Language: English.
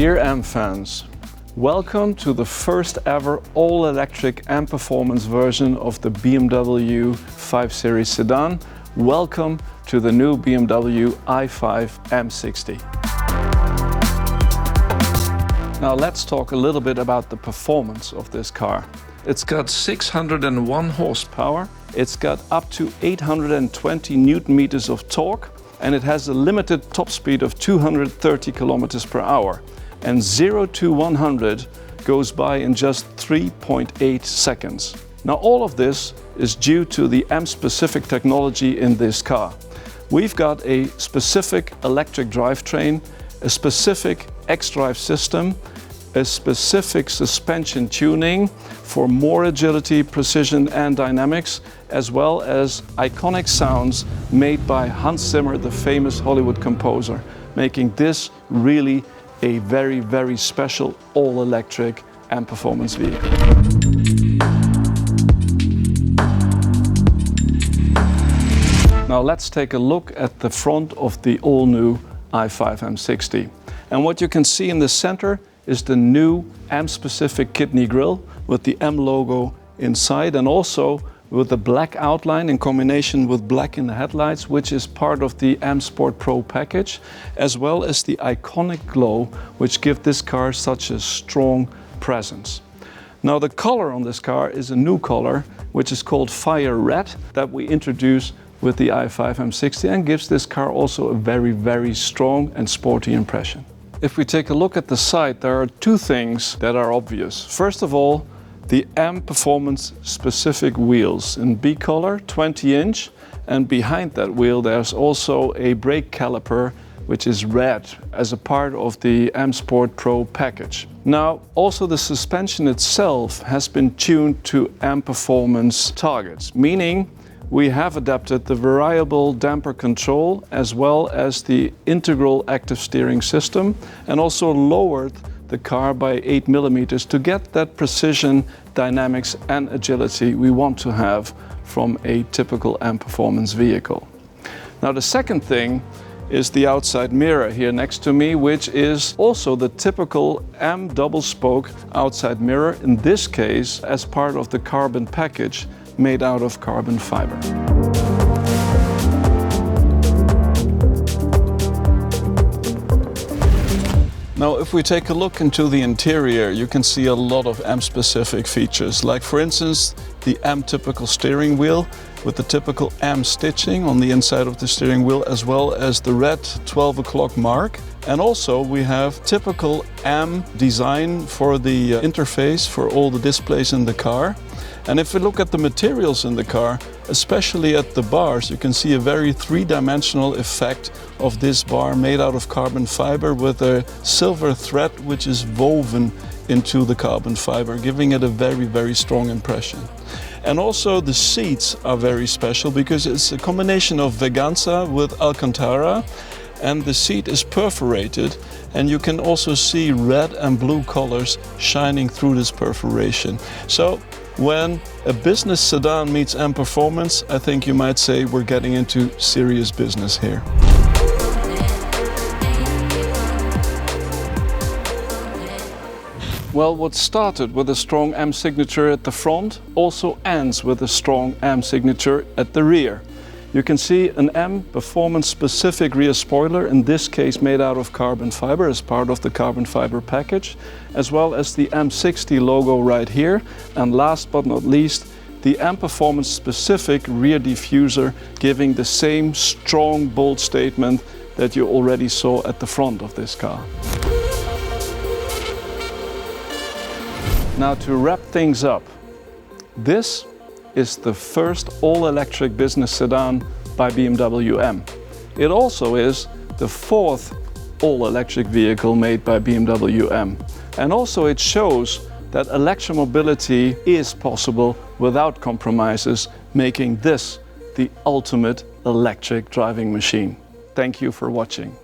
Dear M fans, welcome to the first ever all-electric M performance version of the BMW 5 Series sedan. Welcome to the new BMW i5 M60. Now let's talk a little bit about the performance of this car. It's got 601 horsepower, it's got up to 820 Newton meters of torque, and it has a limited top speed of 230 kilometers per hour. And 0 to 100 goes by in just 3.8 seconds. Now all of this is due to the M-specific technology in this car. We've got a specific electric drivetrain, a specific xDRIVE system, a specific suspension tuning for more agility, precision and dynamics, as well as iconic sounds made by Hans Zimmer, the famous Hollywood composer, making this really a very, very special all-electric and performance vehicle. Now let's take a look at the front of the all-new i5 M60. And what you can see in the center is the new M-specific kidney grille with the M logo inside, and also with the black outline in combination with black in the headlights, which is part of the M Sport Pro package, as well as the iconic glow, which gives this car such a strong presence. Now the color on this car is a new color, which is called Fire Red, that we introduce with the i5 M60 and gives this car also a very, very strong and sporty impression. If we take a look at the side, there are two things that are obvious. First of all, the M Performance specific wheels in B color, 20-inch, and behind that wheel there's also a brake caliper which is red as a part of the M Sport Pro package. Now also the suspension itself has been tuned to M Performance targets, meaning we have adapted the variable damper control as well as the integral active steering system, and also lowered the car by 8 millimeters to get that precision, dynamics and agility we want to have from a typical M performance vehicle. Now the second thing is the outside mirror here next to me, which is also the typical M double spoke outside mirror, in this case as part of the carbon package made out of carbon fiber. Now, if we take a look into the interior, you can see a lot of M-specific features, like for instance, the M-typical steering wheel with the typical M stitching on the inside of the steering wheel, as well as the red 12 o'clock mark. And also we have typical M design for the interface for all the displays in the car. And if we look at the materials in the car, especially at the bars, you can see a very three-dimensional effect of this bar made out of carbon fiber with a silver thread which is woven into the carbon fiber, giving it a very, very strong impression. And also the seats are very special because it's a combination of Veganza with Alcantara, and the seat is perforated, and you can also see red and blue colors shining through this perforation. So when a business sedan meets M performance, I think you might say we're getting into serious business here. Well, what started with a strong M signature at the front also ends with a strong M signature at the rear. You can see an M performance specific rear spoiler, in this case made out of carbon fiber as part of the carbon fiber package, as well as the M60 logo right here, and last but not least, the M performance specific rear diffuser, giving the same strong, bold statement that you already saw at the front of this car. Now to wrap things up, this is the first all-electric business sedan by BMW M. It also is the fourth all-electric vehicle made by BMW M. And also it shows that electromobility is possible without compromises, making this the ultimate electric driving machine. Thank you for watching.